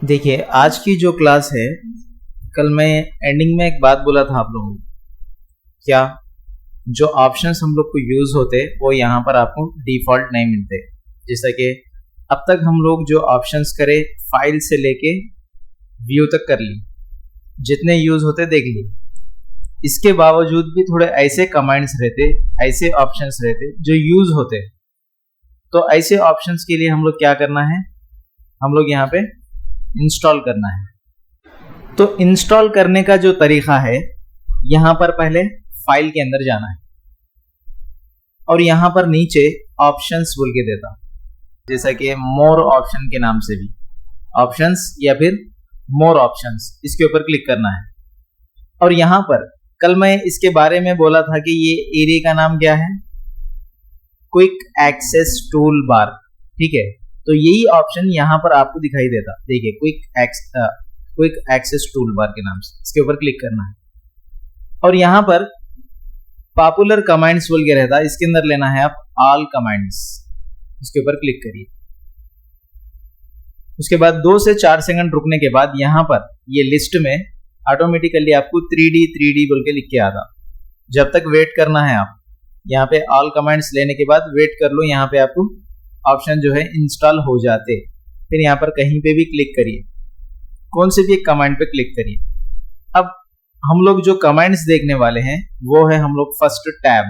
देखिए, आज की जो क्लास है, कल मैं एंडिंग में एक बात बोला था आप लोगों को। क्या? जो ऑप्शंस हम लोग को यूज होते वो यहाँ पर आपको डिफॉल्ट नहीं मिलते। जैसा कि अब तक हम लोग जो ऑप्शंस करे फाइल से लेके व्यू तक कर ली, जितने यूज होते देख ली। इसके बावजूद भी थोड़े ऐसे कमांड्स रहते, ऐसे ऑप्शंस रहते जो यूज होते। तो ऐसे ऑप्शंस के लिए हम लोग क्या करना है, हम लोग यहाँ पे इंस्टॉल करना है। तो इंस्टॉल करने का जो तरीका है, यहां पर पहले फाइल के अंदर जाना है और यहां पर नीचे ऑप्शंस बोल के देता, जैसा कि मोर ऑप्शन के नाम से भी ऑप्शंस या फिर मोर ऑप्शंस, इसके ऊपर क्लिक करना है। और यहां पर कल मैं इसके बारे में बोला था कि ये एरिया का नाम क्या है, क्विक एक्सेस टूल बार। ठीक है, तो यही ऑप्शन यहां पर आपको दिखाई देता। देखिए, क्विक एक्सेस टूल बार के नाम से इसके ऊपर क्लिक करना है और यहां पर पॉपुलर कमांड्स बोल के रहता, इसके अंदर लेना है आप ऑल कमांड्स, इसके ऊपर क्लिक करिए। उसके बाद 2 से 4 सेकंड रुकने के बाद यहां पर ये लिस्ट में ऑटोमेटिकली आपको 3D बोल के लिख के आता। जब तक वेट करना है आप, यहाँ पे ऑल कमांड्स लेने के बाद वेट कर लो, यहाँ पे आपको ऑप्शन जो है इंस्टॉल हो जाते। फिर यहाँ पर कहीं पे भी क्लिक करिए, कौन से भी एक कमांड पे क्लिक करिए। अब हम लोग जो कमांड्स देखने वाले हैं वो है हम लोग फर्स्ट टैब,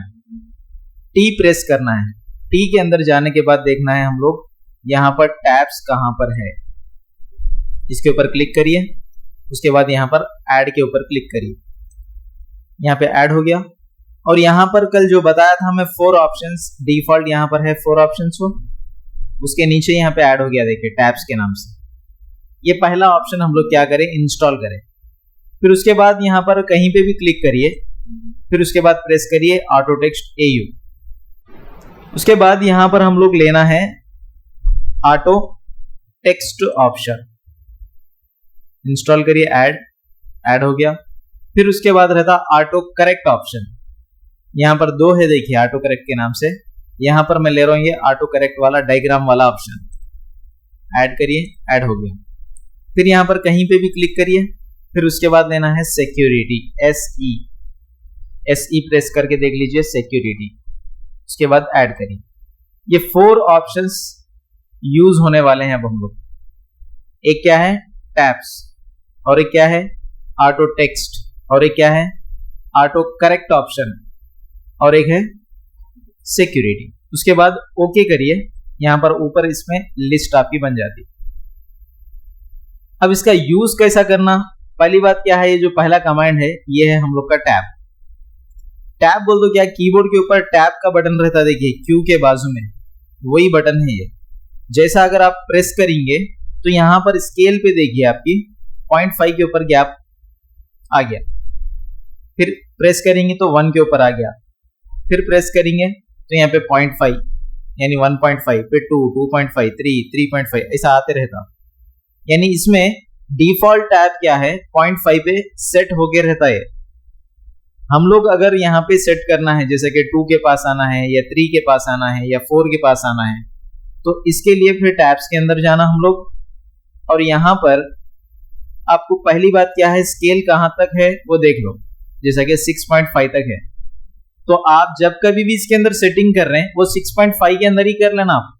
टी प्रेस करना है। टी के अंदर जाने के बाद देखना है हम लोग यहाँ पर टैब्स कहाँ पर है, इसके ऊपर क्लिक करिए। उसके बाद यहाँ पर ऐड के ऊपर क्लिक करिए, यहाँ पे ऐड हो गया। और यहाँ पर कल जो बताया था हमें 4 ऑप्शंस, डिफॉल्ट यहाँ पर है 4 ऑप्शंस हो, उसके नीचे यहाँ पे ऐड हो गया, देखिए टैब्स के नाम से। ये पहला ऑप्शन हम लोग क्या करें, इंस्टॉल करें। फिर उसके बाद यहाँ पर कहीं पे भी क्लिक करिए, फिर उसके बाद प्रेस करिए ऑटो टेक्स्ट AU। उसके बाद यहाँ पर हम लोग लेना है ऑटो टेक्स्ट ऑप्शन, इंस्टॉल करिए, ऐड हो गया। फिर उसके बाद रहता ऑटो करेक्ट ऑप्शन, यहाँ पर 2 है, देखिए ऑटो करेक्ट के नाम से। यहाँ पर मैं ले रहा हूँ ये ऑटो करेक्ट वाला डायग्राम वाला ऑप्शन, ऐड करिए, ऐड हो गया। फिर यहाँ पर कहीं पे भी क्लिक करिए। फिर उसके बाद लेना है सिक्योरिटी, SE प्रेस करके देख लीजिए सिक्योरिटी, उसके बाद ऐड करिए। ये 4 ऑप्शंस यूज होने वाले हैं अब हम लोग। एक क्या है, टैब्स, और एक क्या है ऑटो टेक्स्ट, और एक क्या है ऑटो करेक्ट ऑप्शन, और एक है सिक्योरिटी। उसके बाद ओके करिए, यहां पर ऊपर इसमें लिस्ट आपकी बन जाती। अब इसका यूज कैसा करना, पहली बात क्या है, ये जो पहला कमांड है ये है हम लोग का टैब। टैब बोल दो क्या, कीबोर्ड के ऊपर टैब का बटन रहता है, देखिए क्यू के बाजू में, वही बटन है ये। जैसा अगर आप प्रेस करेंगे तो यहां पर स्केल पे देखिए आपकी 0.5 के ऊपर गैप आ गया। फिर प्रेस करेंगे तो 1 के ऊपर आ गया। फिर प्रेस करेंगे तो यहाँ पे 0.5 यानी 1.5 पे 2, 2.5, 3, 3.5 ऐसा आते रहता। यानी इसमें डिफॉल्ट टैब क्या है, 0.5 पे सेट होके रहता है। हम लोग अगर यहाँ पे सेट करना है, जैसे कि 2 के पास आना है या 3 के पास आना है या 4 के पास आना है, तो इसके लिए फिर टैब्स के अंदर जाना हम लोग। और यहाँ पर आपको पहली बात क्या है, स्केल कहाँ तक है वो देख लो, जैसा कि 6.5 तक है। तो आप जब कभी भी इसके अंदर सेटिंग कर रहे हैं वो 6.5 के अंदर ही कर लेना आप।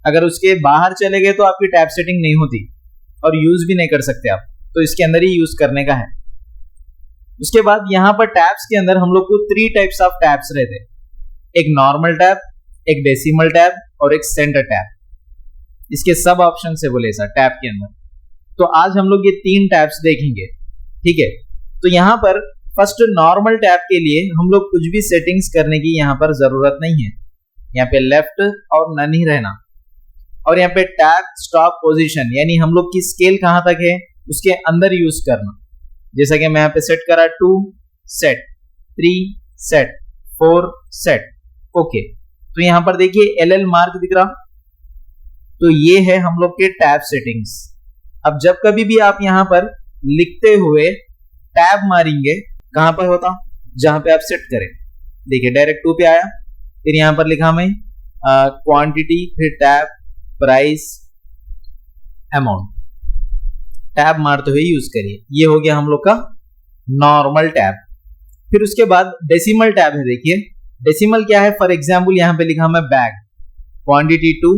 अगर उसके बाहर चले गए तो आपकी टैब सेटिंग नहीं होती और यूज भी नहीं कर सकते आप, तो इसके अंदर ही यूज करने का है। उसके बाद यहाँ पर टैब्स के अंदर हम लोग को 3 टाइप्स ऑफ टैब्स रहते हैं, एक नॉर्मल टैब, एक डेसिमल टैब और एक सेंटर टैब। इसके सब ऑप्शन से बोले सर टैब के अंदर। तो आज हम लोग ये 3 टैब्स देखेंगे, ठीक है। तो यहाँ पर फर्स्ट नॉर्मल टैब के लिए हम लोग कुछ भी सेटिंग्स करने की यहाँ पर जरूरत नहीं है। यहाँ पे लेफ्ट और नन ही रहना, और यहाँ पे टैब स्टॉप पोजीशन यानी हम लोग की स्केल कहाँ तक है उसके अंदर यूज करना। जैसा कि मैं यहाँ पे सेट करा 2 सेट, 3 सेट, 4 सेट, ओके। तो यहाँ पर देखिए LL मार्क दिख रहा, तो ये है हम लोग के टैब सेटिंग्स। अब जब कभी भी आप यहाँ पर लिखते हुए टैब मारेंगे, कहां पर होता, जहां पे आप सेट करें, देखिए डायरेक्ट 2 पे आया। फिर यहां पर लिखा मैं क्वांटिटी, फिर टैब, प्राइस, अमाउंट, टैब मारते हुए यूज करिए। ये हो गया हम लोग का नॉर्मल टैब। फिर उसके बाद डेसिमल टैब है। देखिए डेसिमल क्या है, फॉर एग्जाम्पल यहाँ पे लिखा मैं बैग, क्वांटिटी टू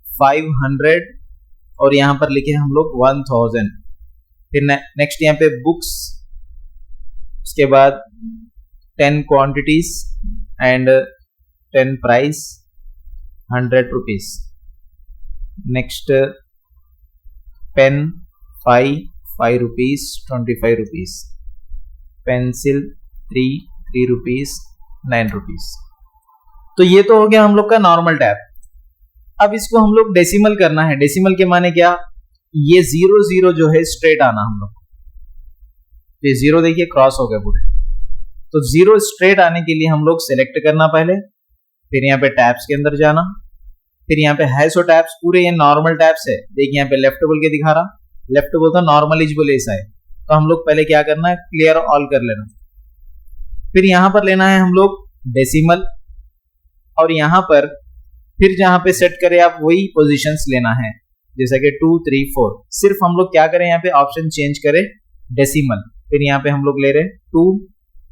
500 और यहाँ पर लिखे हम लोग 1000। फिर नेक्स्ट यहाँ पे बुक्स, उसके बाद 10 quantities and 10 price 100 rupees. Next pen 5 rupees 25 rupees. Pencil 3 rupees 9 rupees. तो ये तो हो गया हम लोग का नॉर्मल टैब। अब इसको हम लोग डेसिमल करना है। डेसिमल के माने क्या, ये 0 जो है स्ट्रेट आना हम लोग, ये 0 देखिए क्रॉस हो गया पूरे। तो 0 स्ट्रेट आने के लिए हम लोग सिलेक्ट करना पहले, फिर यहाँ पे टैब्स के अंदर जाना, फिर यहाँ पे है सो टैब्स, पूरे ये नॉर्मल टैब्स है। देखिए यहाँ पे लेफ्ट बोल के दिखा रहा, लेफ्ट बोलता नॉर्मल इज बोले ऐसा है। तो हम लोग पहले क्या करना है, क्लियर ऑल कर लेना। फिर यहाँ पर लेना है हम लोग डेसिमल, और यहाँ पर फिर जहां पे सेट करें आप वही पोजीशंस लेना है, जैसा कि 2 3 4। सिर्फ हम लोग क्या करें, यहाँ पे ऑप्शन चेंज करें डेसिमल। फिर यहाँ पे हम लोग ले रहे 2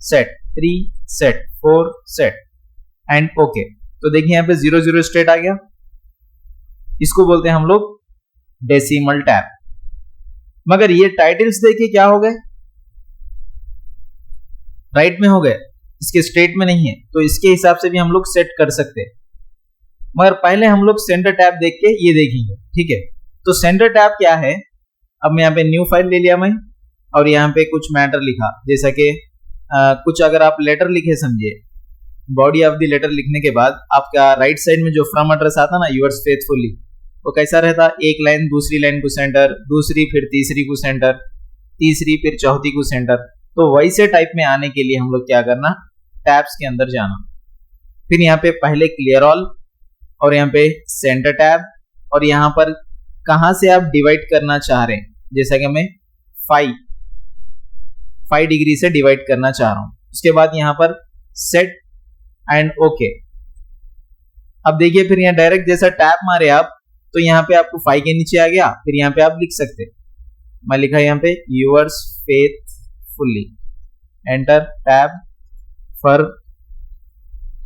set, 3 set, 4 set and okay. तो देखिए यहाँ पे 0 स्ट्रेट आ गया। इसको बोलते हैं हम लोग डेसिमल टैब। मगर ये टाइटल्स देखिए क्या हो गए, राइट में हो गए, इसके स्ट्रेट में नहीं है। तो इसके हिसाब से भी हम लोग सेट कर सकते हैं। मगर पहले हम लोग सेंटर टैब देख के ये देखेंगे, ठीक है। तो सेंटर टैब क्या है, अब मैं यहाँ पे न्यू फाइल ले लिया मैं, और यहाँ पे कुछ मैटर लिखा, जैसा कि कुछ अगर आप लेटर लिखे समझिए, बॉडी ऑफ द लेटर लिखने के बाद आपका राइट साइड में जो फ्रॉम एड्रेस आता ना, यूअर्स फेथफुली, वो कैसा रहता, एक लाइन दूसरी लाइन को सेंटर, दूसरी फिर तीसरी को सेंटर, तीसरी फिर चौथी को सेंटर। तो वैसे टाइप में आने के लिए हम लोग क्या करना, टैब्स के अंदर जाना, फिर यहाँ पे पहले क्लियर ऑल, और यहाँ पे सेंटर टैब, और यहाँ पर कहां से आप डिवाइड करना चाह रहे हैं, जैसा कि मैं 5 डिग्री से डिवाइड करना चाह रहा हूं। उसके बाद यहाँ पर सेट एंड ओके। अब देखिए फिर यहाँ डायरेक्ट जैसा टैब मारे आप, तो यहाँ पे आपको 5 के नीचे आ गया। फिर यहाँ पे आप लिख सकते, मैं लिखा यहाँ पे yours faithfully, enter tab for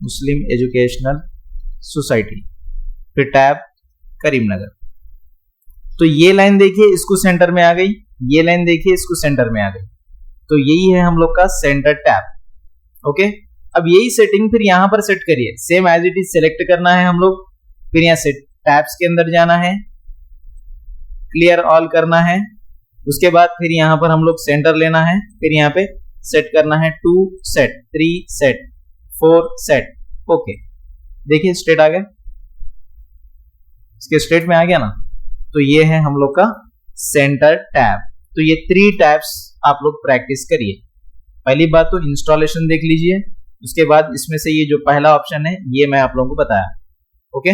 Muslim educational society, फिर टैब करीमनगर। तो ये लाइन देखिए इसको सेंटर में आ गई, ये लाइन देखिए इसको सेंटर में आ गई। तो यही है हम लोग का सेंटर टैब। ओके, अब यही सेटिंग फिर यहां पर सेट करिए, same as it is select करना है हम लोग, फिर यहाँ सेट टैब्स के अंदर जाना है, क्लियर ऑल करना है। उसके बाद फिर यहां पर हम लोग सेंटर लेना है, फिर यहाँ पे सेट करना है 2 सेट, 3 सेट, 4 सेट, ओके। देखिए स्ट्रेट आ गया, इसके स्ट्रेट में आ गया ना। तो ये है हम लोग का सेंटर टैब। तो ये 3 टैब्स आप लोग प्रैक्टिस करिए। पहली बात तो इंस्टॉलेशन देख लीजिए, उसके बाद इसमें से ये जो पहला ऑप्शन है ये मैं आप लोगों को बताया। ओके।